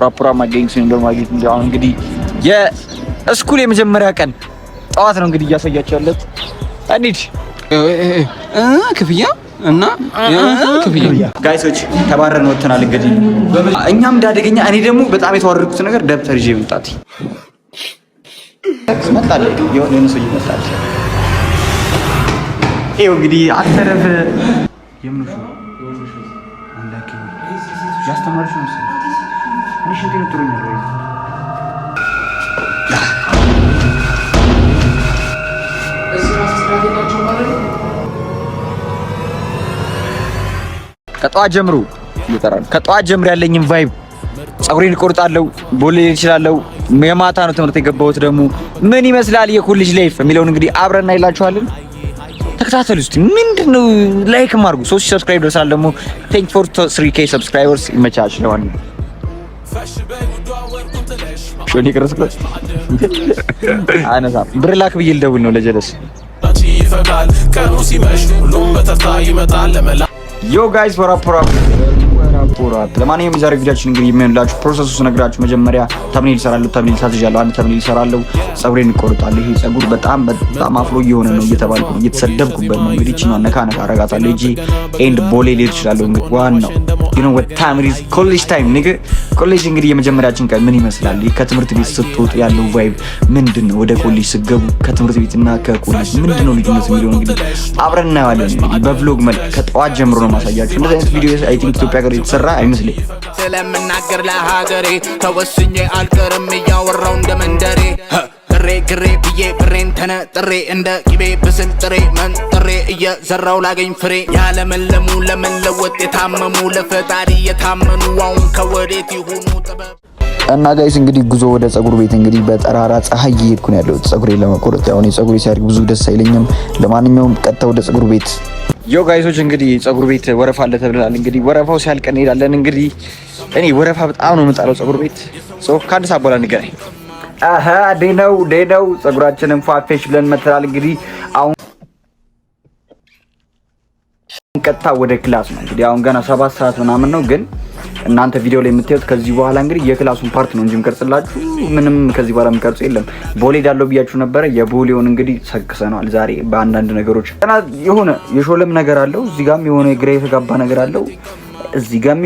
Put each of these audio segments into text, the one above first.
ራፖራ ማገኝ ሲንገር ማግኘት እንግዲህ የስኩል የመጀመሪያ ቀን ጠዋት ነው እንግዲህ እያሳያችሁ ያለው እንዴ ክፍያ እና ክፍያ ጋይሶች ተባረን ወጥተናል። እንግዲህ እኛም እንዳደገኛ እኔ ደግሞ በጣም የተዋረድኩት ነገር ደብተር ይዤ መምጣት መጣለ የሆነ ሰው ይመጣል። ይሄው እንግዲህ አተረፈ የምንሹ አንዳኪ ያስተማርሽ ነው ሰው እኔ ሽንት ነው ጥሩ ነው። ከጠዋት ጀምሮ ያለኝን ቫይብ ፀጉሬን እቆርጣለሁ፣ ቦሌ እችላለሁ። የማታ ነው ትምህርት የገባሁት። ደግሞ ምን ይመስላል የኮሌጅ ላይፍ የሚለውን እንግዲህ አብረን እናይላችኋለን። ተከታተሉ እስቲ። ምንድነው ላይክ ማርጉ። 3 ሰብስክራይብ ደርሳል። ደግሞ ቴንክ ፎር 3k ሰብስክራይበርስ ይመቻች። ለዋን ሾኒ ከረስኩት አነሳ ብር ላክ ብዬ ልደውል ነው ለጀለስ ዮ ጋይስ ወራፖራ ለማንኛውም የዛሬ ቪዲዮአችን እንግዲህ የሚሆንላችሁ ፕሮሰሱ ነግራችሁ መጀመሪያ ተምኔል እሰራለሁ። ተምኔል ታዝዣለሁ። አንድ ተምኔል እሰራለሁ። ፀጉሬን እቆርጣለሁ። ይሄ ፀጉር በጣም አፍሮ እየሆነ ነው እየተባልኩ እየተሰደብኩበት ነው። እንግዲህ እቺ ነው ነካ አረጋታለሁ። እጂ ኤንድ ቦሌ ልሄድ እችላለሁ። እንግዲህ ዋናው you know what time it is college time nigga ኮሌጅ እንግዲህ የመጀመሪያችን ቀን ምን ይመስላል? ከትምህርት ቤት ስትወጡ ያለው ቫይብ ምንድነው? ወደ ኮሌጅ ስትገቡ ከትምህርት ቤትና ከኮሌጅ ምንድነው ልዩነቱ የሚለው እንግዲህ አብረን እናያለን። በቭሎግ መልክ ከጠዋት ጀምሮ ነው ማሳያችሁ። እንደዚህ አይነት ቪዲዮ አይ ቲንክ ኢትዮጵያ ጋር የተሰራ አይመስልኝ። ስለምናገር ለሀገሬ ተወስኜ አልቀርም እያወራው እንደመንደሬ ግሬ ብዬ ብሬን ተነጥሬ እንደ ቂቤ ብስል ጥሬ መንጥሬ እየዘራው ላገኝ ፍሬ ያለመለሙ ለመለወጥ የታመሙ ለፈጣሪ የታመኑ አሁን ከወዴት ይሁኑ ጥበብ እና ጋይስ እንግዲህ ጉዞ ወደ ፀጉር ቤት እንግዲህ በጠራራ ፀሐይ እየሄድኩ ነው ያለሁት ፀጉሬን ለመቆረጥ። ያው እኔ ፀጉሬ ሲያድግ ብዙ ደስ አይለኝም። ለማንኛውም ቀጥታ ወደ ፀጉር ቤት ዮ ጋይሶች እንግዲህ ፀጉር ቤት ወረፋ አለ ተብለናል። እንግዲህ ወረፋው ሲያልቅ እንሄዳለን። እንግዲህ እኔ ወረፋ በጣም ነው የምጣለው ፀጉር ቤት ሰው ከአንድ ሰዓት በኋላ እንገናኝ። ዴነው ፀጉራችንን ፏፌሽ ብለን መተናል። እንግዲህ አሁን ቀጥታ ወደ ክላስ ነው። እንግዲህ አሁን ገና 7 ሰዓት ምናምን ነው፣ ግን እናንተ ቪዲዮ ላይ የምታዩት ከዚህ በኋላ እንግዲህ የክላሱን ፓርት ነው እንጂ የምቀርጽላችሁ ምንም ከዚህ በኋላ የምቀርጽ የለም። ቦሌ ዳለው ብያችሁ ነበረ። የቦሌውን እንግዲህ ሰክሰናል ዛሬ በአንዳንድ ነገሮች ገና የሆነ የሾለም ነገር አለው። እዚህ ጋርም የሆነ ግራ የተጋባ ነገር አለው። እዚህ ጋርም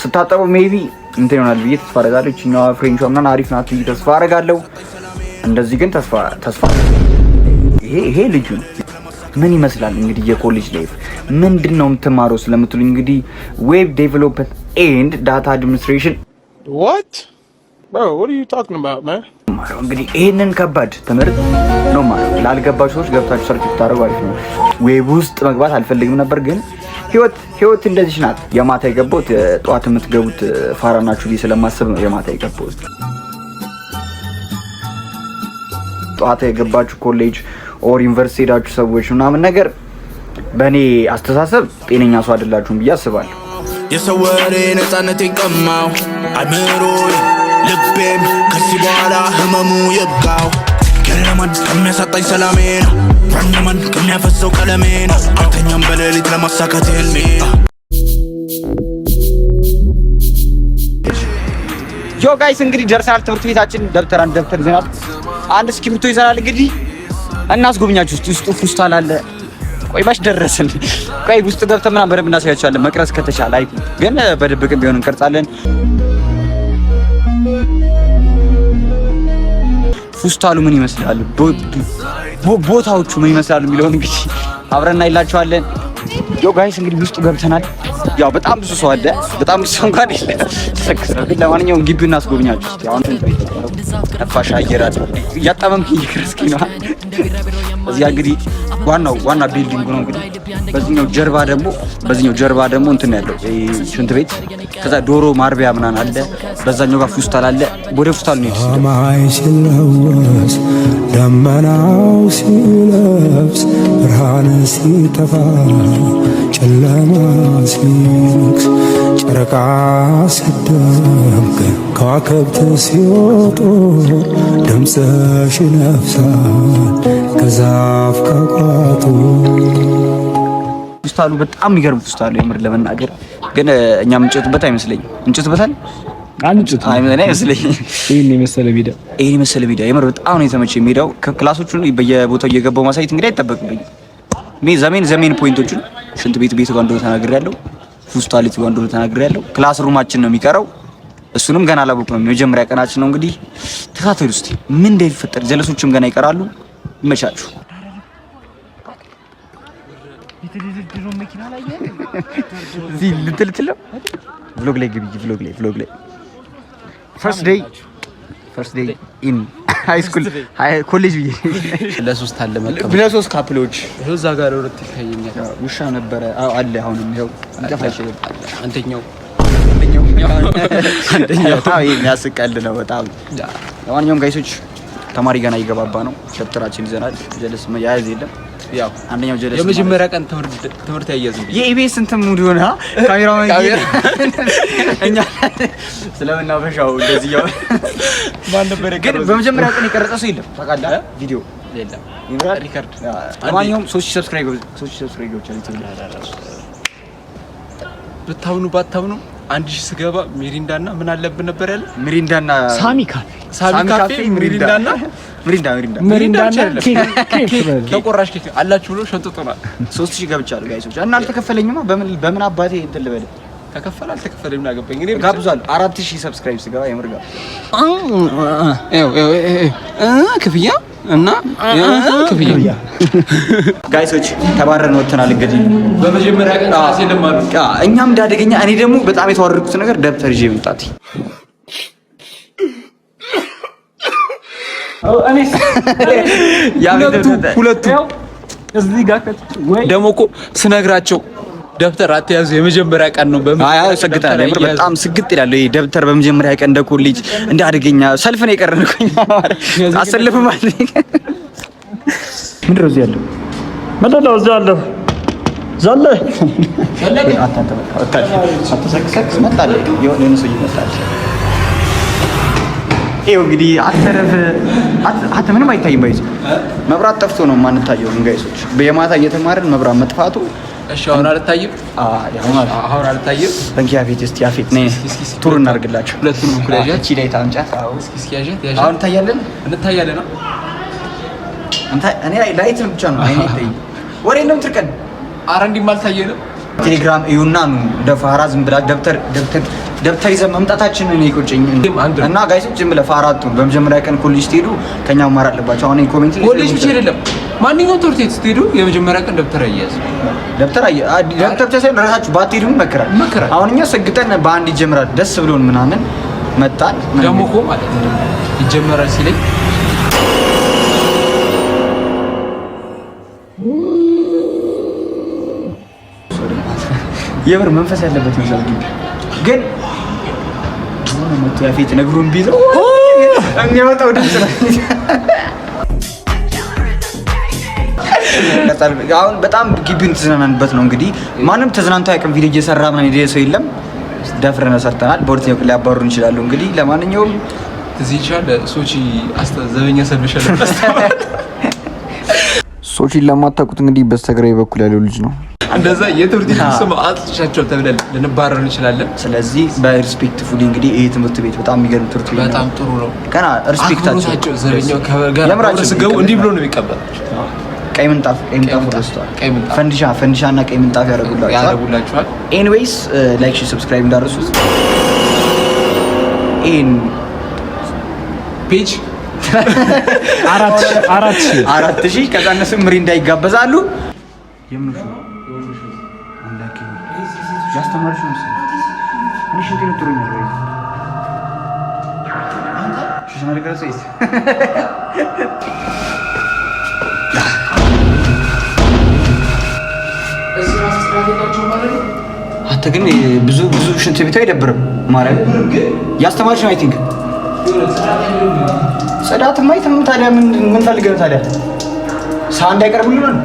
ስታጠበው ሜቢ እንትን ይሆናል ብዬ ተስፋ አደርጋለሁ። እቺኛዋ ፍሬንቿ ምናምን አሪፍ ናት ብዬ ተስፋ አደርጋለሁ። እንደዚህ ግን ተስፋ ይሄ ልጁ ምን ይመስላል እንግዲህ የኮሌጅ ላይፍ ምንድነው የምትማረው ስለምትሉኝ እንግዲህ ዌብ ዴቨሎፕመንት ኤንድ ዳታ አድሚኒስትሬሽን what bro what are you talking about man እንግዲህ ይሄንን ከባድ ትምህርት ነው ማለት ላልገባችሁ ሰዎች ገብታችሁ ሰርች ብታደርጉ አሪፍ ነው። ዌብ ውስጥ መግባት አልፈልግም ነበር ግን ህይወት እንደዚህ ናት። የማታ የገባሁት ጠዋት የምትገቡት ፋራ ናችሁ ብዬ ስለማስብ ነው የማታ የገባሁት። ጠዋት የገባችሁ ኮሌጅ ኦር ዩኒቨርሲቲ ሄዳችሁ ሰዎች ምናምን ነገር በእኔ አስተሳሰብ ጤነኛ ሰው አይደላችሁም ብዬ አስባለሁ። የሰው ወሬ ነፃነቴን ቀማው አእምሮዬ ልቤም ከዚህ በኋላ ህመሙ ይብቃው። ገረማን ከሚያሳጣኝ ሰላሜ ነው ረመማን ከሚያፈሰው ቀለሜ ነው አልተኛም በሌሊት ለማሳካት ህልሜ። ዮ ጋይስ እንግዲህ ደርሰናል ትምህርት ቤታችን። ደብተር ይዘናል። አንድ እስክሪብቶ ይዘናል። እንግዲህ እናስጎብኛችሁ። ውስጡ ፉስታል አለ። ቆይ ባሽ ደረስን። ቆይ ውስጥ ገብተን ምናምን በደንብ እናሳያችኋለን መቅረጽ ከተቻለ። አይ ግን በድብቅም ቢሆን እንቀርጻለን። ፉስታሉ ምን ይመስላል፣ ቦታዎቹ ምን ይመስላሉ የሚለውን እንግዲህ አብረን እናይላችኋለን። ዮ ጋይስ እንግዲህ ውስጥ ገብተናል። ያው በጣም ብዙ ሰው አለ። በጣም ብዙ ሰው እንኳን የለ ተሰክሰው። ግን ለማንኛውም ግቢውን እናስጎብኛችሁ እስቲ። አሁን ነፋሻ አየር አለ። እያጣመምኩኝ እየከረስኩኝ ነው። እዚህ እንግዲህ ዋና ቢልዲንግ ነው። እንግዲህ በዚህኛው ጀርባ ደግሞ እንትን ያለው ሽንት ቤት፣ ከዛ ዶሮ ማርቢያ ምናምን አለ። በዛኛው ጋር ፉስታል አለ። ወደ ፉስታል ነው ሰማይ ሲለወስ ደመናው ሲለብስ ብርሃን ሲጠፋ ጨለማ ሲነግስ ጨረቃ ሲደምቅ ከዋክብት ሲወጡ ድምፅሽ ይነፍሳል ከዛፍ ከቋጡ። ፉስታሉ በጣም የሚገርም ፉስታሉ የምር ለመናገር ግን እኛ የምንጨቱበት አይመስለኝም። እንጨቱበታል አንጭት አይመን አይመስለኝ። ይሄን የመሰለ ሜዳ የምር በጣም ነው የተመቸኝ። ሜዳው ክላሶቹን በየቦታው እየገባው ማሳየት እንግዲህ አይጠበቅብኝ። ዘሜን ፖይንቶቹን ሽንት ቤት ጋር እንደሆነ ተናግሬያለሁ። ሆስፒታሊቲ ጋር እንደሆነ ተናግሬያለሁ። ክላስ ሩማችን ነው የሚቀረው። እሱንም ገና አላወቅንም። የመጀመሪያ ቀናችን ነው እንግዲህ ተከታተሉ እስቲ ምን እንደሚፈጠር። ጀለሶችም ገና ይቀራሉ። ይመቻችሁ። ቭሎግ ላይ ግቢ። ቭሎግ ላይ ፈርስት ዴይ ኢን ሃይ ስኩል ኮሌጅ ብዬ ለሶስት አለ መቀበል ለሶስት ካፕሎች ይሄው እዛ ጋር ወርት ይታየኛል። ውሻ ነበረ አለ። አሁንም ይሄው እንጠፋሽ አንደኛው የሚያስቀል ነው በጣም። ለማንኛውም ጋይሶች ተማሪ ገና እየገባባ ነው። ደብተራችን ይዘናል። ጀለስ ያያዝ የለም። ያው አንደኛው ጀለስ የመጀመሪያ ቀን ትምህርት ያያዝ እንዴ የኢቢኤስ እንትን ሙድ ሆነ ካሜራው እኛ ስለምናፈሻው እንደዚህ ያው ማን ነበር ግን በመጀመሪያ ቀን የቀረጸ ሰው የለም። ታውቃለህ ቪዲዮ የለም ሪከርድ። ለማንኛውም 3000 ሰብስክራይበሮች አሉት። ብታምኑ ባታምኑ 1000 ስገባ ሚሪንዳና ምን አለብን ነበር ያለ ሚሪንዳና ሳሚ ካፌ ሚሪንዳና ኬክ ተቆራሽ ኬክ አላችሁ ብሎ ሸንጥጦናል። 3000 ገብቻለሁ ጋይሶች እና አልተከፈለኝማ። በምን አባቴ እንትን ልበል። ተከፈለ አልተከፈለም ምን አገባኝ እኔ ጋብዟል። 4000 ሰብስክራይብ ስገባ የምር ጋር ክፍያ እና ክፍያ ጋይሶች ተባረን ወጥተናል። እንግዲህ በመጀመሪያ ቀን ሲለማሉ እኛም እንዳደገኛ እኔ ደግሞ በጣም የተዋረድኩት ነገር ደብተር ይዤ መምጣት ሁለቱ እዚህ ጋር ደግሞ እኮ ስነግራቸው ደብተር አትያዙ የመጀመሪያ ቀን ነው። ሰግታለሁ የምር በጣም ስግጥ ይላል። ይሄ ደብተር በመጀመሪያ ቀን እንደ ኮሌጅ እንደ አደገኛ ሰልፍ ነው የቀረንኩኝ። አሰልፍ ማለት ምንድን ነው እዚህ ያለው ምንድነው እዚህ ያለው ዘለ አተሰክሰክ መጣለ የሆነ ሰው ይመጣል። ይኸው እንግዲህ አተ ምንም አይታይም። ባይዝ መብራት ጠፍቶ ነው የማንታየው። ጋይሶች በየማታ እየተማርን መብራት መጥፋቱ እሺ አሁን አልታይም። አሁን አልታይም። በእንኪያ ፊት እስቲ ያፊት ነይ ቱር እናርግላችሁ። ሁለቱም ኩላጃ እቺ ላይ ታንጫት። እስኪ ያዣት አሁን እንታያለን ነው እኔ ላይት ብቻ ነው አይኔ ታይ ወሬ ነው ትርከን አረንዲ ማልታየንም ቴሌግራም እዩና ነው ደፋራ ዝም ብላ ደብተር ይዘን መምጣታችን ነው ይቆጨኝ። እና ጋይሶች ዝም ብለ ፋራቱ በመጀመሪያ ቀን ኮሌጅ ትሄዱ ከኛ ማር አለባቸው። አሁን ኮሜንት ላይ ኮሌጅ ብቻ አይደለም ማንኛውም ትምህርት ቤት ስትሄዱ የመጀመሪያ ቀን ደብተር አያያዝ ደብተር ብቻ ሳይሆን ራሳችሁ ባትሄዱ ይመከራል። አሁን እኛ ሰግጠን በአንድ ይጀምራል ደስ ብሎን ምናምን መጣን ደግሞ እኮ ማለት ነው ይጀምራል ሲለኝ የምር መንፈስ ያለበት ነው ግን ሆነ መጥቶ ያፊት ነግሩን ቢዘው የሚያወጣው ድምጽ ነው። አሁን በጣም ግቢውን ተዝናናንበት ነው። እንግዲህ ማንም ተዝናንቶ ያቅም ቪዲዮ እየሰራ ምናምን ሄደ ሰው የለም። ደፍረን ሰርተናል። በሁለተኛው ክፍል ያባሩን ይችላሉ። እንግዲህ ለማንኛውም እዚህ ይቻላል ሶቺ ዘበኛ ሰልብሻል። ሶቺን ለማታውቁት እንግዲህ በስተግራይ በኩል ያለው ልጅ ነው። እንደዛ የትምህርት ቤት ስም አጥቻቸው ተብለን ልንባረር እንችላለን። ስለዚህ በሪስፔክትፉሊ እንግዲህ ይሄ ትምህርት ቤት በጣም የሚገርም ትምህርት ቤት በጣም ጥሩ ነው። ገና ሪስፔክታቸው ዘበኛው ከጋር ስገቡ እንዲህ ብሎ ነው የሚቀበላቸው። ቀይ ምንጣፍ ወስቷል። ፈንዲሻ እና ቀይ ምንጣፍ ያደርጉላችኋል። ኤኒዌይስ ላይክ ሺ ሰብስክራይብ እንዳረሱት ኢን ፔጅ 4000 ከዛ እነሱ ምሪንዳ ይጋበዛሉ። የምንሹ አንዳኪ ያስተማርሽ ነው እኔ ሽንት ነው ጥሩ ነው ወይ አንተ ሽሽማ ለከረሰ ይስ እዚህ ራስ ስትራቴጂያቸው ማለት ነው። አንተ ግን ብዙ ሽንት ቤት አይደብርም ማለት ያስተማርሽ ነው። አይ ቲንክ ጽዳት ማይተም ታዲያ ምን ፈልገህ ነው ታዲያ ሳንድ አይቀርብልኝ ነው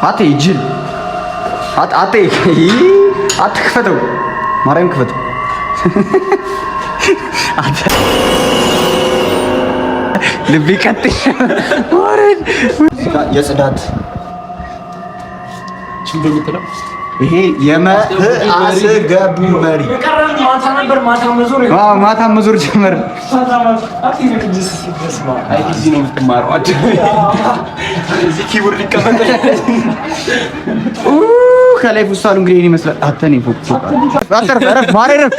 አተ ይጅል አተ ክፈተው ማርያም ክፈተው አተ ልብ ይቀጥል ማርያም የጽዳት እንደምትለው ይሄ የመአስገቡ መሪ ማታ መዞር ጀመር። እዚህ ነው የምትማረው። እዚህ ኪቦርድ ሊቀመጥ ከላይ ፉስታሉ እንግዲህ ይሄን ይመስላል። አተኔ ፎቅ አተረፍ ማረፍ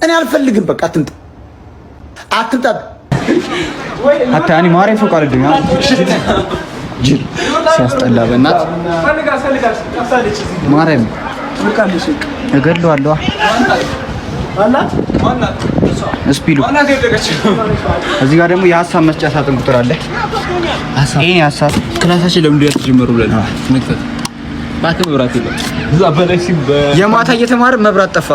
እኔ አልፈልግም። በቃ አትምጣ። አታኒ ማሬ ፎቅ አልደኛ ጅል ሲያስጠላ በእናት ማርያም እገድለዋለሁ። እስፒሉ እዚህ ጋር ደግሞ የሀሳብ መስጫ ሳጥን ቁጥር አለ። ይሄ ሀሳብ ክላሳችን ለምንድን ነው የተጀመረው ብለን መክፈት ባክ መብራት የለም። እዛ በላይ ሲበ የማታ እየተማረ መብራት ጠፋ።